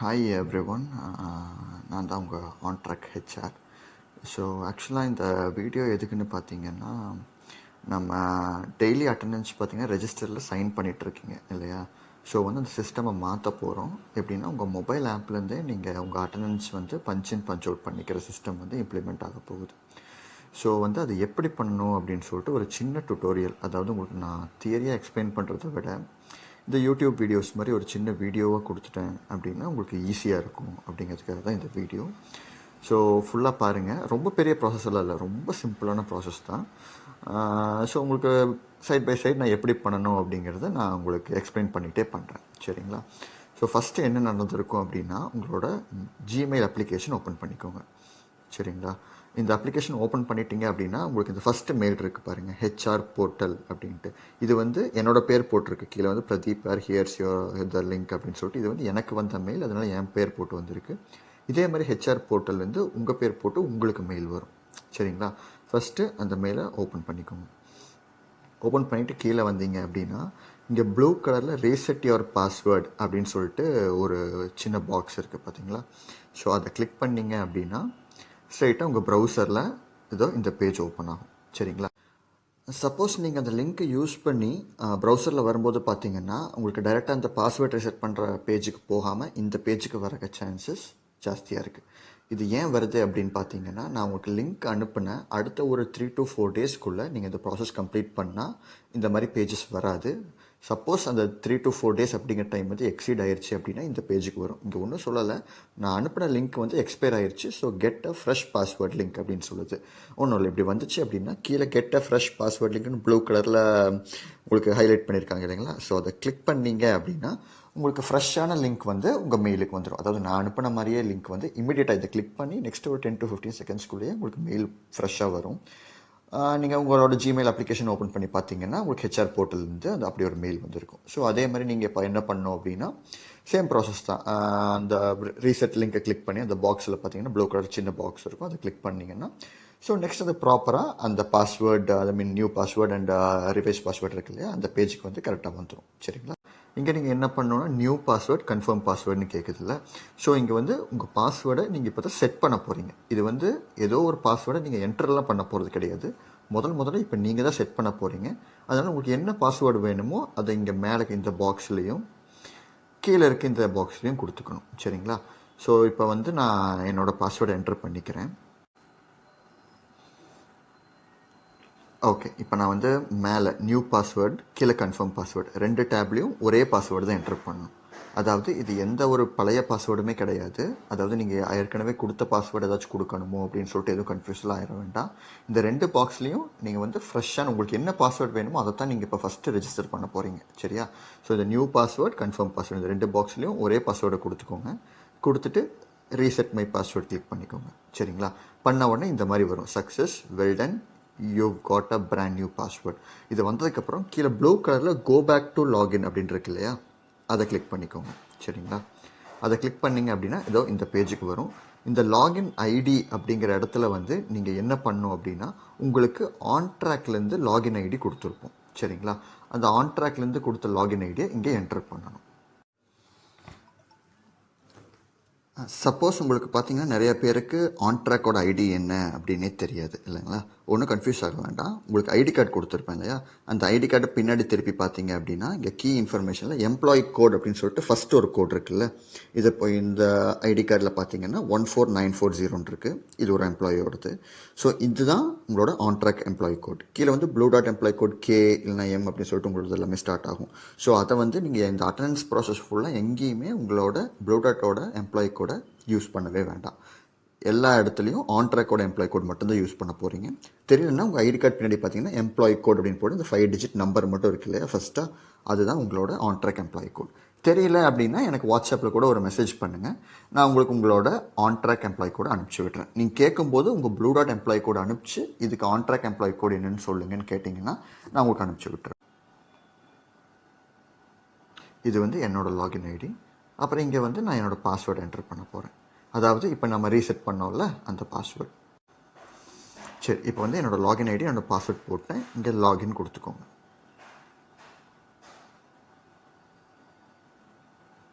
Hi every one. நான் தான் உங்கள் ஆன்ட்ராக் ஹெச்ஆர். ஸோ ஆக்சுவலாக இந்த வீடியோ எதுக்குன்னு பார்த்தீங்கன்னா, நம்ம டெய்லி அட்டண்டன்ஸ் பார்த்தீங்கன்னா ரெஜிஸ்டரில் சைன் பண்ணிகிட்ருக்கீங்க இல்லையா? ஸோ வந்து அந்த சிஸ்டமை மாற்ற போகிறோம். எப்படின்னா உங்கள் மொபைல் ஆப்லேருந்தே நீங்கள் உங்கள் அட்டண்டன்ஸ் வந்து பஞ்ச் இன் பஞ்ச் அவுட் பண்ணிக்கிற சிஸ்டம் வந்து இம்ப்ளிமெண்ட் ஆக போகுது. ஸோ வந்து அது எப்படி பண்ணணும் அப்படின்னு சொல்லிட்டு ஒரு சின்ன டுட்டோரியல், அதாவது உங்களுக்கு நான் தியரியாக எக்ஸ்பிளைன் பண்ணுறதை விட இந்த யூடியூப் வீடியோஸ் மாதிரி ஒரு சின்ன வீடியோவாக கொடுத்துட்டேன் அப்படின்னா உங்களுக்கு ஈஸியாக இருக்கும் அப்படிங்கிறதுக்காக தான் இந்த வீடியோ. ஸோ ஃபுல்லாக பாருங்கள். ரொம்ப பெரிய ப்ராசஸ்லாம் இல்லை, ரொம்ப சிம்பிளான ப்ராசஸ் தான். ஸோ உங்களுக்கு சைட் பை சைட் நான் எப்படி பண்ணணும் அப்படிங்கிறத நான் உங்களுக்கு எக்ஸ்பிளைன் பண்ணிகிட்டே பண்ணுறேன், சரிங்களா? ஸோ ஃபஸ்ட்டு என்ன நடந்திருக்கும் அப்படின்னா, உங்களோட ஜிமெயில் அப்ளிகேஷன் ஓப்பன் பண்ணிக்கோங்க, சரிங்களா? இந்த அப்ளிகேஷன் ஓப்பன் பண்ணிட்டீங்க அப்படின்னா உங்களுக்கு இந்த ஃபஸ்ட்டு மெயில் இருக்குது பாருங்கள், ஹெச்ஆர் போர்ட்டல் அப்படின்ட்டு. இது வந்து என்னோடய பேர் போட்டிருக்கு கீழே வந்து Pradeep are here's your the link அப்படின்னு சொல்லிட்டு. இது வந்து எனக்கு வந்த மெயில், அதனால் என் பேர் போட்டு வந்திருக்கு. இதே மாதிரி ஹெச்ஆர் போர்ட்டல்லேருந்து உங்கள் பேர் போட்டு உங்களுக்கு மெயில் வரும், சரிங்களா? ஃபஸ்ட்டு அந்த மெயிலை ஓப்பன் பண்ணிக்கோங்க. ஓப்பன் பண்ணிவிட்டு கீழே வந்தீங்க அப்படின்னா இங்கே ப்ளூ கலரில் ரீசெட் யுவர் பாஸ்வேர்டு அப்படின்னு சொல்லிட்டு ஒரு சின்ன பாக்ஸ் இருக்குது பார்த்தீங்களா? ஸோ அதை கிளிக் பண்ணிங்க அப்படின்னா ஸ்ட்ரைட்டாக உங்கள் ப்ரௌசரில் இதோ இந்த பேஜ் ஓப்பன் ஆகும், சரிங்களா? சப்போஸ் நீங்கள் அந்த லிங்க்கை யூஸ் பண்ணி ப்ரௌசரில் வரும்போது பார்த்தீங்கன்னா உங்களுக்கு டைரெக்டாக அந்த பாஸ்வேர்ட் ரீசெட் பண்ணுற பேஜுக்கு போகாமல் இந்த பேஜுக்கு வர சான்சஸ் ஜாஸ்தியாக இருக்குது. இது ஏன் வருது அப்படின்னு பார்த்தீங்கன்னா, நான் உங்களுக்கு லிங்க் அனுப்பின அடுத்த ஒரு 3 to 4 டேஸ்க்குள்ளே நீங்கள் இந்த ப்ராசஸ் கம்ப்ளீட் பண்ணால் இந்த மாதிரி பேஜஸ் வராது. சப்போஸ் அந்த 3 to 4 டேஸ் அப்படிங்கிற டைம் வந்து எக்ஸீட் ஆயிடுச்சு அப்படின்னா இந்த பேஜுக்கு வரும். இங்கே ஒன்றும் சொல்லலை, நான் அனுப்பின லிங்க் வந்து எக்ஸ்பயர் ஆயிடுச்சு, so get a fresh password link அப்படின்னு சொல்லுது. ஒன்றும் இல்லை, இப்படி வந்துச்சு அப்படின்னா கீழே கெட் அ ஃப்ரெஷ் பாஸ்வேர்ட் லிங்க்னு ப்ளூ கலரில் உங்களுக்கு ஹைலைட் பண்ணியிருக்காங்க இல்லைங்களா? ஸோ அதை கிளிக் பண்ணீங்க அப்படின்னா உங்களுக்கு ஃப்ரெஷ்ஷான லிங்க் வந்து உங்கள் மெயிலுக்கு வந்துடும். அதாவது நான் அனுப்பின மாதிரியே லிங்க் வந்து இமீடியட்டாக இதை கிளிக் பண்ணி நெக்ஸ்ட் ஒரு 10 to 15 செகண்ட்ஸ்க்குள்ளேயே உங்களுக்கு மெயில் ஃப்ரெஷ்ஷாக வரும். நீங்கள் உங்களோட ஜிமெயில் அப்ளிகேஷன் ஓப்பன் பண்ணி பார்த்தீங்கன்னா உங்களுக்கு ஹெச்ஆர் போர்ட்டல்லேருந்து அந்த அப்படி ஒரு மெயில் வந்திருக்கும். ஸோ அதே மாதிரி நீங்கள் இப்போ என்ன பண்ணணும் அப்படின்னா சேம் ப்ராசஸ் தான். அந்த ரீசெட் லிங்கை கிளிக் பண்ணி அந்த பாக்ஸில் பார்த்தீங்கன்னா ப்ளூ கலர் சின்ன பாக்ஸ் இருக்கும், அதை கிளிக் பண்ணிங்கன்னா ஸோ நெக்ஸ்ட் அது ப்ராப்பராக அந்த password, I mean new password and revise password இருக்கு இல்லையா, அந்த பேஜுக்கு வந்து கரெக்டாக வந்துடும், சரிங்களா? இங்கே நீங்கள் என்ன பண்ணணும்னா நியூ பாஸ்வேர்ட் கன்ஃபார்ம் பாஸ்வேர்டுன்னு கேட்குதுல்ல. ஸோ இங்கே வந்து உங்கள் பாஸ்வேர்டை நீங்கள் இப்போ தான் செட் பண்ண போகிறீங்க. இது வந்து ஏதோ ஒரு பாஸ்வேர்டை நீங்கள் என்டர்லாம் பண்ண போகிறது கிடையாது. முதல்ல இப்போ நீங்கள் தான் செட் பண்ண போகிறீங்க. அதனால் உங்களுக்கு என்ன பாஸ்வேர்டு வேணுமோ அதை இங்கே மேலே இந்த பாக்ஸ்லேயும் கீழே இருக்க இந்த பாக்ஸ்லேயும் கொடுத்துக்கணும், சரிங்களா? ஸோ இப்போ வந்து நான் என்னோடய பாஸ்வேர்டை என்டர் பண்ணிக்கிறேன். ஓகே, இப்போ நான் வந்து மேலே நியூ பாஸ்வேர்டு கீழே கன்ஃபார்ம் பாஸ்வேர்டு 2 டேப்லேயும் ஒரே பாஸ்வேர்டு தான் என்டர் பண்ணணும். அதாவது இது எந்த ஒரு பழைய பாஸ்வேர்டுமே கிடையாது. அதாவது நீங்கள் ஏற்கனவே கொடுத்த பாஸ்வேர்டு ஏதாச்சும் கொடுக்கணுமோ அப்படின்னு சொல்லிட்டு எதுவும் கன்ஃபியூஸ்லாம் ஆயிட வேண்டாம். இந்த 2 பாக்ஸ்லேயும் நீங்கள் வந்து ஃப்ரெஷ்ஷான உங்களுக்கு என்ன பாஸ்வேர்டு வேணுமோ அதை தான் நீங்கள் இப்போ ஃபஸ்ட்டு ரெஜிஸ்டர் பண்ண போகிறீங்க, சரியா? ஸோ இந்த நியூ பாஸ்வேர்டு கன்ஃபார்ம் பாஸ்வேர்டு இந்த 2 பாக்ஸ்லேயும் ஒரே பாஸ்வேர்டை கொடுத்துக்கோங்க. கொடுத்துட்டு ரீசெட் மை பாஸ்வேர்டு கிளிக் பண்ணிக்கோங்க, சரிங்களா? பண்ண உடனே இந்த மாதிரி வரும், success well done you've got a brand new password. இது வந்ததுக்கப்புறம் கீழே ப்ளூ கலரில் கோ பேக் டு லாகின் அப்படின்னு இருக்கு இல்லையா, அதை கிளிக் பண்ணிக்கோங்க, சரிங்களா? அதை கிளிக் பண்ணிங்க அப்படின்னா ஏதோ இந்த பேஜுக்கு வரும். இந்த லாகின் ஐடி அப்படிங்கிற இடத்துல வந்து நீங்கள் என்ன பண்ணணும் அப்படின்னா உங்களுக்கு ஆன்ட்ராக்லேருந்து லாகின் ஐடி கொடுத்துருப்போம், சரிங்களா? அந்த ஆன்ட்ராக்லேருந்து கொடுத்த லாகின் ஐடியை இங்கே என்டர் பண்ணணும். சப்போஸ் உங்களுக்கு பார்த்தீங்கன்னா நிறைய பேருக்கு ஆன்ட்ராக்கோட ஐடி என்ன அப்படின்னே தெரியாது இல்லைங்களா? ஒன்றும் கன்ஃபியூஸ் ஆக வேண்டாம். உங்களுக்கு ஐடி கார்டு கொடுத்துருப்பேன் இல்லையா, அந்த ஐடி கார்டு பின்னாடி திருப்பி பார்த்தீங்க அப்படின்னா இங்கே கீ இன்ஃபர்மேஷனில் எம்ப்ளாயி கோட் அப்படின்னு சொல்லிட்டு ஃபஸ்ட்டு ஒரு கோட் இருக்குல்ல, இது இப்போ இந்த ஐடி கார்டில் பார்த்தீங்கன்னா 14940 இருக்குது. இது ஒரு எம்ப்ளாயோடது. ஸோ இதுதான் உங்களோட ஆன்ட்ராக் எம்ப்ளாயி கோட். கீழே வந்து blue dot employee code K இல்லைனா எம் அப்படின்னு சொல்லிட்டு உங்களோட எல்லாமே ஸ்டார்ட் ஆகும். ஸோ அதை வந்து நீங்கள் இந்த அட்டண்டன்ஸ் ப்ராசஸ் ஃபுல்லாக எங்கேயுமே உங்களோட ப்ளூ டாட்டோட எம்ப்ளாயி கோடை யூஸ் பண்ணவே வேண்டாம். எல்லா இடத்துலையும் ஆன்ட்ராக்கோட எம்ப்ளாயி கோட் மட்டும்தான் யூஸ் பண்ண போகிறீங்க. தெரியலன்னா உங்கள் ஐடி கார்டு பின்னாடி பார்த்தீங்கன்னா எம்ப்ளாயி கோட் அப்படின்னு போட்டு இந்த 5 டிஜிட் நம்பர் மட்டும் இருக்கு இல்லையா ஃபஸ்ட்டாக, அதுதான் உங்களோட ஆன்ட்ராக் எம்ப்ளாயி கோட். தெரியல அப்படின்னா எனக்கு வாட்ஸ்அப்பில் கூட ஒரு மெசேஜ் பண்ணுங்கள், நான் உங்களுக்கு உங்களோட ஆன்ட்ராக் எம்ப்ளாயி கோடை அனுப்பிச்சி விட்றேன். நீங்கள் கேட்கும்போது உங்கள் ப்ளூ டாட் எம்ப்ளாயி கோட் அனுப்பிச்சு இதுக்கு ஆன்ட்ராக் எம்ப்ளாயி கோட் என்னன்னு சொல்லுங்கன்னு கேட்டிங்கன்னா நான் உங்களுக்கு அனுப்பிச்சி விட்டுறேன். இது வந்து என்னோடய லாகின் ஐடி. அப்புறம் இங்கே வந்து நான் என்னோடய பாஸ்வேர்டு என்டர் பண்ண போகிறேன். அதாவது இப்போ நம்ம ரீசெட் பண்ணோம்ல அந்த பாஸ்வேர்டு. சரி, இப்போ வந்து என்னோடய லாகின் ஐடி என்னோடய பாஸ்வேர்ட் போட்டேன். இங்கே லாகின் கொடுத்துக்கோங்க.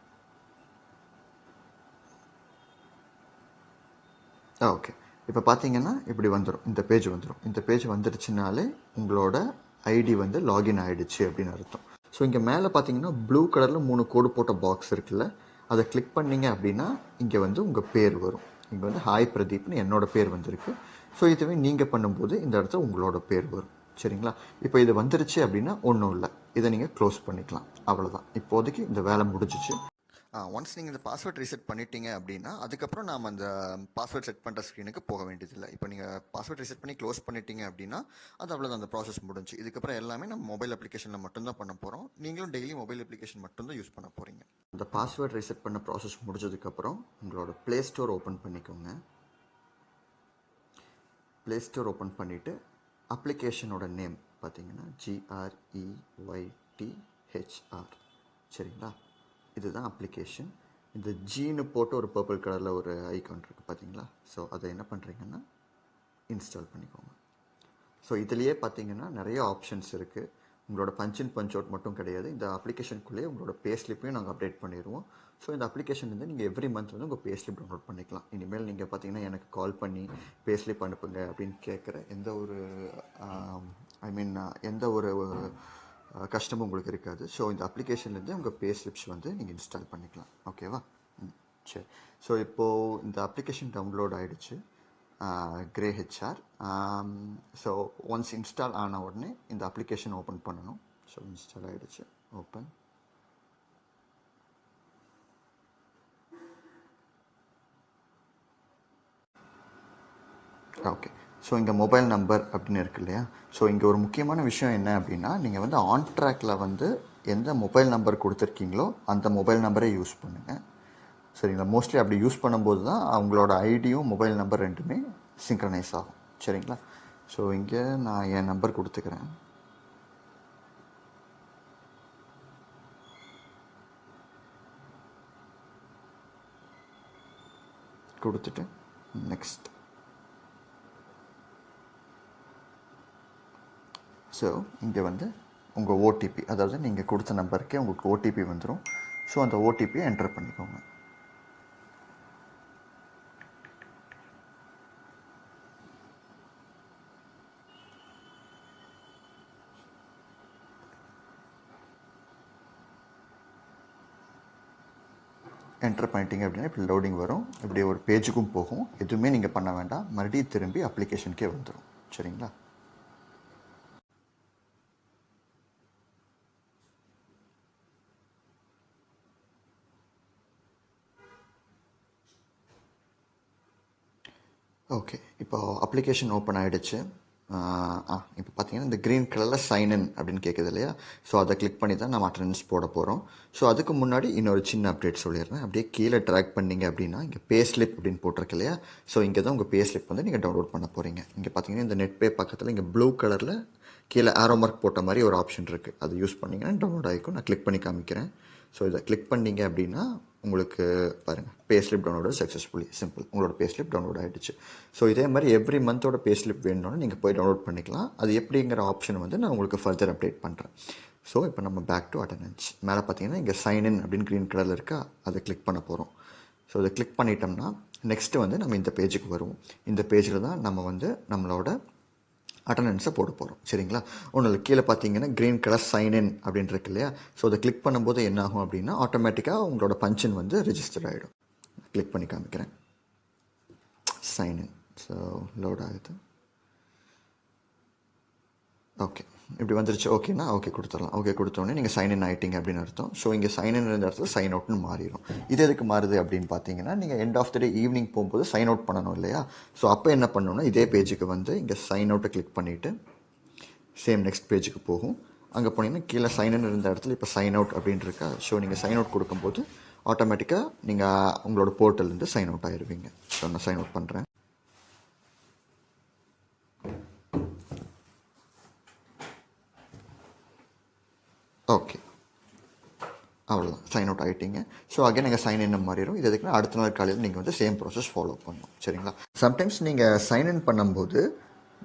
ஓகே. இப்போ பார்த்தீங்கன்னா இப்படி வந்துடும், இந்த பேஜ் வந்துடும். இந்த பேஜ் வந்துடுச்சுனாலே உங்களோட ஐடி வந்து லாகின் ஆகிடுச்சு அப்படின்னு அர்த்தம். ஸோ இங்கே மேலே பார்த்தீங்கன்னா ப்ளூ கலரில் 3 கோடு போட்ட பாக்ஸ் இருக்குல்ல, அதை கிளிக் பண்ணிங்க அப்படின்னா இங்கே வந்து உங்கள் பேர் வரும். இங்கே வந்து ஹாய் பிரதீப்னு என்னோட பேர் வந்திருக்கு. ஸோ இதுவே நீங்கள் பண்ணும்போது இந்த இடத்துல உங்களோட பேர் வரும். சரிங்களா? இப்போ இது வந்துருச்சு அப்படின்னா ஒன்றும் இல்லை, இதை நீங்கள் க்ளோஸ் பண்ணிக்கலாம். அவ்வளோதான், இப்போதைக்கு இந்த வேலை முடிஞ்சிச்சு. ஒன்ஸ் நீங்கள் இந்த பாஸ்வேர்ட் ரீசெட் பண்ணிட்டீங்க அப்படின்னா அதுக்கப்புறம் நாம் அந்த பாஸ்வேர்ட் செட் பண்ணுற ஸ்க்ரீனுக்கு போக வேண்டியதில்லை. இப்போ நீங்கள் பாஸ்வேர்ட் ரீசெட் பண்ணி க்ளோஸ் பண்ணிட்டீங்க அப்படின்னா அது அவ்வளோதான், அந்த ப்ராசஸ் முடிஞ்சு. இதுக்கப்புறம் எல்லாமே நம்ம மொபைல் அப்ளிகேஷனில் மட்டும்தான் பண்ண போகிறோம். நீங்களும் டெய்லி மொபைல் அப்ளிகேஷன் மட்டும்தான் யூஸ் பண்ண போகிறீங்க. இந்த பாஸ்வேர்ட் ரீசெட் பண்ண ப்ராசஸ் முடிஞ்சதுக்கப்புறம் உங்களோட ப்ளே ஸ்டோர் ஓப்பன் பண்ணிக்கோங்க. ப்ளே ஸ்டோர் ஓப்பன் பண்ணிவிட்டு அப்ளிகேஷனோட நேம் பார்த்தீங்கன்னா GREYTHR. சரிங்களா? இதுதான் அப்ளிகேஷன். இந்த ஜீனு போட்டு ஒரு பர்பிள் கலரில் ஒரு ஐகான் இருக்குது பார்த்தீங்களா? ஸோ அதை என்ன பண்ணுறீங்கன்னா இன்ஸ்டால் பண்ணிக்கோங்க. ஸோ இதுலேயே பார்த்தீங்கன்னா நிறைய ஆப்ஷன்ஸ் இருக்குது. உங்களோட பஞ்ச் இன் பஞ்ச் அவுட் மட்டும் கிடையாது, இந்த அப்ளிகேஷனுக்குள்ளேயே உங்களோட பே ஸ்லிப்பையும் நாங்கள் அப்டேட் பண்ணிடுவோம். ஸோ இந்த அப்ளிகேஷன் வந்து நீங்கள் எவ்ரி மந்த் வந்து உங்கள் பே ஸ்லிப் டவுன்லோட் பண்ணிக்கலாம். இனிமேல் நீங்கள் பார்த்தீங்கன்னா எனக்கு கால் பண்ணி பே ஸ்லிப் அனுப்புங்க அப்படின்னு கேட்குற எந்த ஒரு எந்த ஒரு கஷ்டமும் உங்களுக்கு இருக்காது. ஸோ இந்த அப்ளிகேஷன்லேருந்து உங்கள் பே ஸ்லிப்ஸ் வந்து நீங்கள் இன்ஸ்டால் பண்ணிக்கலாம். ஓகேவா? சரி. ஸோ இப்போது இந்த அப்ளிகேஷன் டவுன்லோட் ஆகிடுச்சு, GREYHR. ஸோ ஒன்ஸ் இன்ஸ்டால் ஆன உடனே இந்த அப்ளிகேஷன் ஓப்பன் பண்ணணும். ஸோ இன்ஸ்டால் ஆகிடுச்சு, ஓப்பன். ஓகே. ஸோ இங்கே மொபைல் நம்பர் அப்படின்னு இருக்கு இல்லையா? ஸோ இங்கே ஒரு முக்கியமான விஷயம் என்ன அப்படின்னா, நீங்கள் வந்து ஆன் ட்ராக்கில் வந்து எந்த மொபைல் நம்பர் கொடுத்துருக்கீங்களோ அந்த மொபைல் நம்பரை யூஸ் பண்ணுங்கள். சரிங்களா? மோஸ்ட்லி அப்படி யூஸ் பண்ணும்போது தான் அவங்களோட ஐடியும் மொபைல் நம்பர் ரெண்டுமே சிங்க்ரனைஸ் ஆகும். சரிங்களா? ஸோ இங்கே நான் என் நம்பர் கொடுத்துக்கிறேன். கொடுத்துட்டு நெக்ஸ்ட். ஸோ இங்கே வந்து உங்கள் ஓடிபி, அதாவது நீங்கள் கொடுத்த நம்பருக்கே உங்களுக்கு ஓடிபி வந்துடும். ஸோ அந்த ஓடிபியை என்டர் பண்ணிக்கோங்க. என்டர் பண்ணிட்டீங்க அப்படின்னா இப்படி லோடிங் வரும். இப்படி ஒரு பேஜுக்கும் போகும். எதுவுமே நீங்கள் பண்ண வேண்டாம், மறுபடியும் திரும்பி அப்ளிகேஷனுக்கே வந்துடும். சரிங்களா? ஓகே. இப்போ அப்ளிகேஷன் ஓப்பன் ஆகிடுச்சு. இப்போ பார்த்தீங்கன்னா இந்த க்ரீன் கலரில் சைன்இன் அப்படின்னு கேட்குது இல்லையா? ஸோ அதை கிளிக் பண்ணி தான் நம்ம அட்டெண்டன்ஸ் போட போகிறோம். ஸோ அதுக்கு முன்னாடி இன்னொரு சின்ன அப்டேட் சொல்லிடுறேன். அப்படியே கீழே ட்ராக் பண்ணிங்க அப்படின்னா இங்கே பே ஸ்லிப் அப்படின்னு போட்டிருக்கு இல்லையா? ஸோ இங்கே தான் உங்கள் பே ஸ்லிப் வந்து நீங்கள் டவுன்லோட் பண்ண போகிறீங்க. இங்கே பார்த்தீங்கன்னா இந்த நெட் பே பக்கத்தில் இங்கே ப்ளூ கலரில் கீழே ஆரோ மார்க் போட்ட மாதிரி ஒரு ஆப்ஷன் இருக்குது. அது யூஸ் பண்ணிங்கன்னா டவுன்லோட் ஆகிக்கும். நான் கிளிக் பண்ணி காமிக்கிறேன். ஸோ இதை கிளிக் பண்ணிங்க அப்படின்னா உங்களுக்கு பாருங்கள், pay slip download successfully. Simple, உங்களோட பே ஸ்லிப் டவுன்லோட் ஆகிடுச்சு. ஸோ இதே மாதிரி எவ்ரி மந்தோட பே ஸ்லிப் வேணும்னு நீங்கள் போய் டவுன்லோட் பண்ணிக்கலாம். அது எப்படிங்கிற ஆப்ஷன் வந்து நான் உங்களுக்கு ஃபர்தர் அப்டேட் பண்ணுறேன். ஸோ இப்போ நம்ம பேக் டு அட்டெண்டன்ஸ். மேலே பார்த்தீங்கன்னா இங்கே சைன்இன் அப்படின்னு க்ரீன் கலரில் இருக்கா, அதை கிளிக் பண்ண போகிறோம். ஸோ அதை கிளிக் பண்ணிட்டோம்னா நெக்ஸ்ட்டு வந்து நம்ம இந்த பேஜுக்கு வருவோம். இந்த பேஜில் தான் நம்ம வந்து நம்மளோட அட்டெண்டன்ஸை போட போகிறோம். சரிங்களா? ஒன்றும் கீழே பார்த்தீங்கன்னா க்ரீன் கலர் சைன்இன் அப்படின்னு இருக்கு இல்லையா? ஸோ அதை கிளிக் பண்ணும்போது என்ன ஆகும் அப்படின்னா ஆட்டோமேட்டிக்காக உங்களோட பஞ்சின் வந்து ரெஜிஸ்டர் ஆகிடும். கிளிக் பண்ணி காமிக்கிறேன். சைன்இன். ஸோ லோட் ஆகுது. ஓகே, இப்படி வந்துருச்சு. ஓகேனா ஓகே கொடுத்துடலாம். ஓகே கொடுத்தோடனே நீங்கள் சைன்இன் ஆகிட்டீங்க அப்படின்னு அர்த்தம். ஸோ இங்கே சைன்இன் இருந்த இடத்துல சைன் அவுட்னு மாறிடும். இது எதுக்கு மாறுது அப்படின்னு பார்த்தீங்கன்னா, நீங்கள் end of the day evening போகும்போது சைன் அவுட் பண்ணணும் இல்லையா? ஸோ அப்போ என்ன பண்ணணும்னா இதே பேஜுக்கு வந்து இங்கே சைன் அவுட்டை கிளிக் பண்ணிவிட்டு சேம் நெக்ஸ்ட் பேஜுக்கு போகும். அங்கே போனீங்கன்னா கீழே சைன்இன் இருந்த இடத்துல இப்போ சைன் அவுட் அப்படின்னு இருக்கா? ஸோ நீங்கள் சைன் அவுட் கொடுக்கும்போது ஆட்டோமேட்டிக்காக நீங்கள் உங்களோட போர்ட்டல்லேருந்து சைன் அவுட் ஆகிடுவீங்க. ஸோ நான் சைன் அவுட் பண்ணுறேன். ஓகே, அவ்வளோதான், சைன் அவுட் ஆகிட்டீங்க. ஸோ அகைன் நீங்கள் சைன் இன் மாறிடும். இது எதுக்குன்னா அடுத்த நாள் காலையில் நீங்கள் வந்து சேம் ப்ராசஸ் ஃபாலோ பண்ணணும். சரிங்களா? சம்டைம்ஸ் நீங்கள் சைன் இன் பண்ணும்போது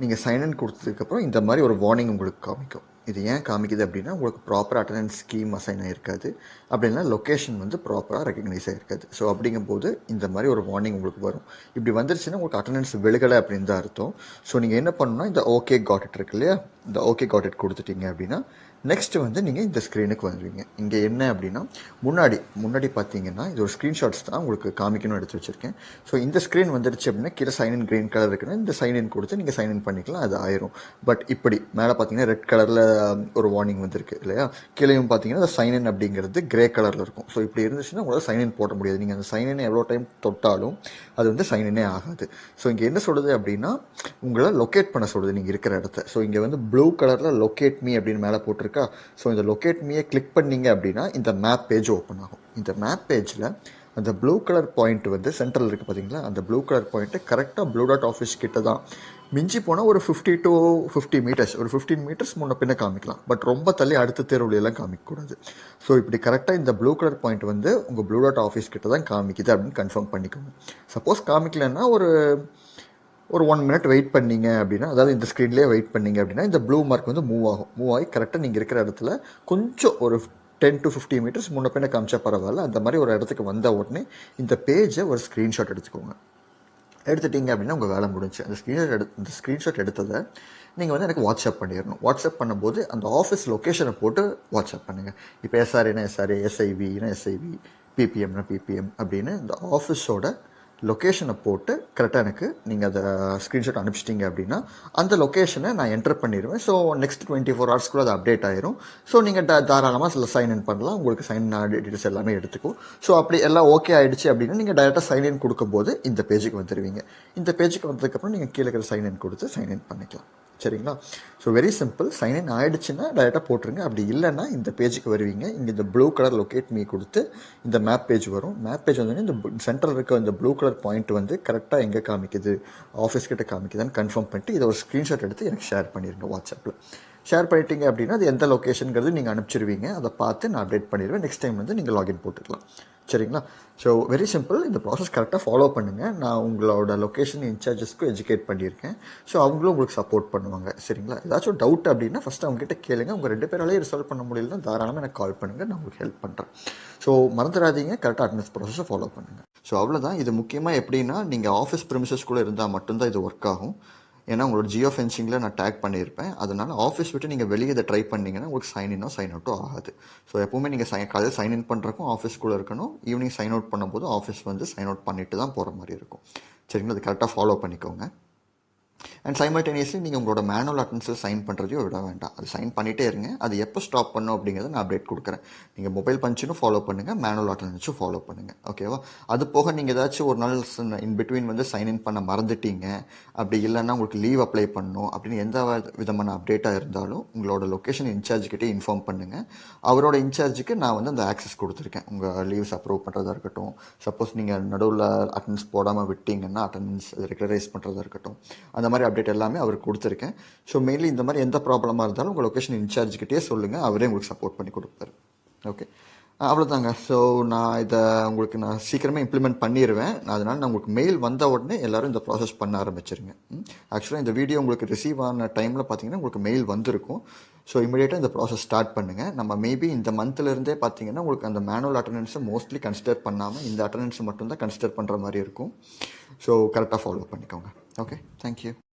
நீங்கள் சைன் இன் கொடுத்ததுக்கப்புறம் இந்த மாதிரி ஒரு வார்னிங் உங்களுக்கு காமிக்கும். இது ஏன் காமிக்குது அப்படின்னா உங்களுக்கு ப்ராப்பர் அட்டண்டன்ஸ் ஸ்கீம் அசைன் ஆகிருக்காது, அப்படின்னா லொக்கேஷன் வந்து ப்ராப்பராக ரெக்கக்னைஸ் ஆகிருக்காது. ஸோ அப்படிங்கும்போது இந்த மாதிரி ஒரு வார்னிங் உங்களுக்கு வரும். இப்படி வந்துருச்சுன்னா உங்களுக்கு அட்டண்டன்ஸ் விழுகலை அப்படின்னு தான் அர்த்தம். ஸோ நீங்கள் என்ன பண்ணணும்னா இந்த ஓகே காட் இட் இருக்கு இல்லையா, இந்த ஓகே காட் இட் கொடுத்துட்டீங்க அப்படின்னா நெக்ஸ்ட்டு வந்து நீங்கள் இந்த ஸ்க்ரீனுக்கு வந்துடுவீங்க. இங்கே என்ன அப்படின்னா முன்னாடி பார்த்தீங்கன்னா இது ஒரு ஸ்க்ரீன்ஷாட்ஸ் தான் உங்களுக்கு காமிக்கணும் எடுத்து வச்சுருக்கேன். ஸோ இந்த ஸ்க்ரீன் வந்துடுச்சு அப்படின்னா கீழே சைன்இன் க்ரீன் கலர் இருக்குன்னா இந்த சைன்இன் கொடுத்து நீங்கள் சைன்இன் பண்ணிக்கலாம், அது ஆயிரும். பட் இப்படி மேலே பார்த்தீங்கன்னா ரெட் கலரில் ஒரு வார்னிங் வந்திருக்கு இல்லையா, கீழேயும் பார்த்தீங்கன்னா சைன்இன் அப்படிங்கிறது கிரே கலரில் இருக்கும். ஸோ இப்படி இருந்துச்சுன்னா உங்களால் சைன்இன் போட முடியாது. நீங்கள் அந்த சைன்இன் எவ்வளோ டைம் தொட்டாலும் அது வந்து சைன்இனே ஆகாது. ஸோ இங்கே என்ன சொல்லுது அப்படின்னா உங்களை லொக்கேட் பண்ண சொல்லுது நீங்கள் இருக்கிற இடத்த. ஸோ இங்கே வந்து ப்ளூ கலரில் லொக்கேட் மீ அப்படின்னு மேலே போட்டிருக்கா. ஸோ இந்த லொக்கேட் மீயை கிளிக் பண்ணிங்க அப்படின்னா இந்த மேப் பேஜ் ஓப்பன் ஆகும். இந்த மேப் பேஜில் அந்த ப்ளூ கலர் பாயிண்ட் வந்து சென்ட்ரல் இருக்குது பார்த்தீங்களா, அந்த ப்ளூ கலர் பாயிண்ட்டு கரெக்டாக ப்ளூ டாட் ஆஃபீஸ் கிட்ட தான். மிஞ்சி போனால் ஒரு 50 to 50 மீட்டர்ஸ், ஒரு 15 மீட்டர்ஸ் முன்ன பின்ன காமிக்கலாம். பட் ரொம்ப தள்ளி அடுத்த தெருவுலையெல்லாம் காமிக்கக்கூடாது. ஸோ இப்படி கரெக்டாக இந்த ப்ளூ கலர் பாயிண்ட் வந்து உங்கள் ப்ளூ டாட் ஆஃபீஸ் கிட்ட தான் காமிக்குது அப்படின்னு கன்ஃபார்ம் பண்ணிக்கோங்க. சப்போஸ் காமிக்கலன்னா ஒரு 1 மினிட் வெயிட் பண்ணிங்க அப்படின்னா, அதாவது இந்த ஸ்க்ரீன்லேயே வெயிட் பண்ணிங்க அப்படின்னா இந்த ப்ளூ மார்க் வந்து மூவ் ஆகி கரெக்டாக நீங்கள் இருக்கிற இடத்துல கொஞ்சம் ஒரு 10 to 50 மீட்டர்ஸ் முன்ன பின்ன காமிச்சா பரவாயில்ல. அந்த மாதிரி ஒரு இடத்துக்கு வந்த உடனே இந்த பேஜை ஒரு ஸ்க்ரீன்ஷாட் எடுத்துக்கோங்க. எடுத்துட்டிங்க அப்படின்னா உங்கள் வேலை முடிஞ்சு. அந்த ஸ்க்ரீன்ஷாட் எடுத்ததை நீங்கள் வந்து எனக்கு வாட்ஸ்அப் பண்ணிடணும். வாட்ஸ்அப் பண்ணும்போது அந்த ஆஃபீஸ் லொக்கேஷனை போட்டு வாட்ஸ்அப் பண்ணுங்கள். இப்போ எஸ்ஆர்ஏனா எஸ்ஆர்ஏ, எஸ்ஐவினா எஸ்ஐவி, பிபிஎம்னா பிபிஎம் அப்படின்னு இந்த ஆஃபீஸோட லொக்கேஷனை போட்டு கரெக்டாக எனக்கு நீங்கள் அதை ஸ்க்ரீன்ஷாட் அனுப்பிச்சிட்டிங்க அப்படின்னா அந்த லொக்கேஷனை நான் என்டர் பண்ணிடுவேன். ஸோ நெக்ஸ்ட் 24 ஹவர்ஸ்க்குள்ளே அது அப்டேட் ஆயிரும். ஸோ நீங்கள் தாராளமாக சைன்இன் பண்ணலாம். உங்களுக்கு சைன் டீட்டெயில்ஸ் எல்லாமே எடுத்துக்கும். ஸோ அப்படி எல்லாம் ஓகே ஆகிடுச்சு அப்படின்னா நீங்கள் டைரெக்டாக சைன்இன் கொடுக்கும்போது இந்த பேஜுக்கு வந்துடுவீங்க. இந்த பேஜுக்கு வந்ததுக்கப்புறம் நீங்கள் கீழே இருக்கிற சைன்இன் கொடுத்து சைன்இன் பண்ணிக்கலாம். சரிங்களா? So very simple. சைன்இன் ஆகிடுச்சுன்னா டைரெக்டாக போட்டுருங்க. அப்படி இல்லைன்னா இந்த பேஜுக்கு வருவீங்க. இங்கே இந்த ப்ளூ கலர் லொக்கேட் மீ கொடுத்து இந்த மேப் பேஜ் வரும். மேப் பேஜ் வந்தோடனே இந்த சென்டரில் இருக்க இந்த ப்ளூ கலர் பாயிண்ட் வந்து கரெக்டாக எங்கே காமிக்குது, ஆஃபீஸ் கிட்ட காமிக்குதுன்னு கன்ஃபார்ம் பண்ணிட்டு இதை ஒரு ஸ்க்ரீன்ஷாட் எடுத்து எனக்கு ஷேர் பண்ணிடுங்க வாட்ஸ்அப்பில். ஷேர் பண்ணிட்டீங்க அப்படின்னா அது எந்த லொக்கேஷனுங்கிறது நீங்கள் அனுப்பிச்சிருவீங்க. அதை பார்த்து நான் அப்டேட் பண்ணிடுவேன். நெக்ஸ்ட் டைம் வந்து நீங்கள் லாகின் போட்டுக்கலாம். சரிங்களா? So very simple. இந்த ப்ராசஸ் கரெக்டாக ஃபாலோ பண்ணுங்கள். நான் உங்களோட லொக்கேஷன் இன்சார்ஜஸ்க்கும் எஜுகேட் பண்ணியிருக்கேன். ஸோ அவங்களும் உங்களுக்கு சப்போர்ட் பண்ணுவாங்க. சரிங்களா? ஏதாச்சும் டவுட் அப்படின்னா ஃபஸ்ட்டு அவங்ககிட்ட கேளுங்க. உங்கள் 2 பேராலேயே ரிசால்வ் பண்ண முடியலன்னா தாராளமாக எனக்கு கால் பண்ணுங்கள், நான் உங்களுக்கு ஹெல்ப் பண்ணுறேன். ஸோ மறந்துடாதீங்க, கரெக்டாக அட்டெண்டன்ஸ் ப்ராசஸை ஃபாலோ பண்ணுங்கள். ஸோ அவ்வளோதான். இது முக்கியமாக எப்படின்னா நீங்கள் ஆஃபீஸ் ப்ரிமிசஸ்குள்ளே இருந்தால் மட்டும்தான் இது ஒர்க் ஆகும். ஏன்னா உங்களோட ஜியோ ஃபென்சிங்கில் நான் டேக் பண்ணியிருப்பேன். அதனால் ஆஃபீஸ் விட்டு நீங்கள் வெளியே இதை ட்ரை பண்ணிங்கன்னா உங்களுக்கு சைன்இன்னோ சைன் அவுட்டோ ஆகாது. ஸோ எப்போவுமே நீங்கள் காலையில் சைன்இன் பண்ணுறக்கும் ஆஃபீஸ்க்குள்ளே இருக்கணும். ஈவினிங் சைன் அவுட் பண்ணும்போது ஆஃபீஸ் வந்து சைன் அவுட் பண்ணிட்டு தான் போகிற மாதிரி இருக்கும். சரிங்களா? அது கரெக்டாக ஃபாலோ பண்ணிக்கோங்க. அண்ட் சைமல்டேனியஸ்லி நீங்கள் உங்களோட மேனுவல் அட்டெண்டன்ஸில் சைன் பண்ணுறதையும் விட வேண்டாம். அது சைன் பண்ணிகிட்டே இருங்க. அது எப்போ ஸ்டாப் பண்ணும் அப்படிங்கிறத நான் அப்டேட் கொடுக்குறேன். நீங்கள் மொபைல் பஞ்சுன்னு ஃபாலோ பண்ணுங்கள், மேனுவல் அட்டெண்டன்ஸும் ஃபாலோ பண்ணுங்கள். ஓகேவா? அது போக நீங்கள் ஏதாச்சும் ஒரு நாள் இன் பிட்வீன் வந்து சைன் இன் பண்ண மறந்துட்டீங்க, அப்படி இல்லைன்னா உங்களுக்கு லீவ் அப்ளை பண்ணணும் அப்படின்னு எந்த விதமான அப்டேட்டாக இருந்தாலும் உங்களோட லொக்கேஷன் இன்சார்ஜ்கிட்டே இன்ஃபார்ம் பண்ணுங்கள். அவரோட இன்சார்ஜுக்கு நான் வந்து அந்த ஆக்சஸ் கொடுத்துருக்கேன். உங்கள் லீவ்ஸ் அப்ரூவ் பண்ணுறதா இருக்கட்டும், சப்போஸ் நீங்கள் நடுவில் அட்டெண்டன்ஸ் போடாமல் விட்டீங்கன்னா அட்டெண்டன்ஸ் ரெகுலரைஸ் பண்ணுறதா இருக்கட்டும், அந்த மாதிரி அப்டேட் எல்லாமே அவருக்கு கொடுத்துருக்கேன். ஸோ மெயின்லி இந்த மாதிரி எந்த ப்ராப்ளமாக இருந்தாலும் உங்கள் லொக்கேஷன் இன்சார்ஜ்கிட்டே சொல்லுங்கள், அவரே உங்களுக்கு சப்போர்ட் பண்ணி கொடுப்பாரு. ஓகே, அவ்வளோதாங்க. ஸோ நான் சீக்கிரமே இம்ப்ளிமெண்ட் பண்ணிடுவேன். அதனால் நான் உங்களுக்கு மெயில் வந்த உடனே எல்லோரும் இந்த ப்ராசஸ் பண்ண ஆரம்பிச்சிருங்க. ஆக்சுவலாக இந்த வீடியோ உங்களுக்கு ரிசீவ் ஆன டைமில் பார்த்தீங்கன்னா உங்களுக்கு மெயில் வந்திருக்கும். ஸோ இமீடியட்டாக இந்த ப்ராசஸ் ஸ்டார்ட் பண்ணுங்கள். நம்ம மேபி இந்த மந்த்லேருந்தே பார்த்தீங்கன்னா உங்களுக்கு அந்த மேனுவல் அட்டெண்டன்ஸை மோஸ்ட்லி கன்சிடர் பண்ணாமல் இந்த அட்டெண்டன்ஸை மட்டும்தான் கன்சிடர் பண்ணுற மாதிரி இருக்கும். ஸோ கரெக்டாக ஃபாலோ பண்ணிக்கோங்க. Okay, thank you.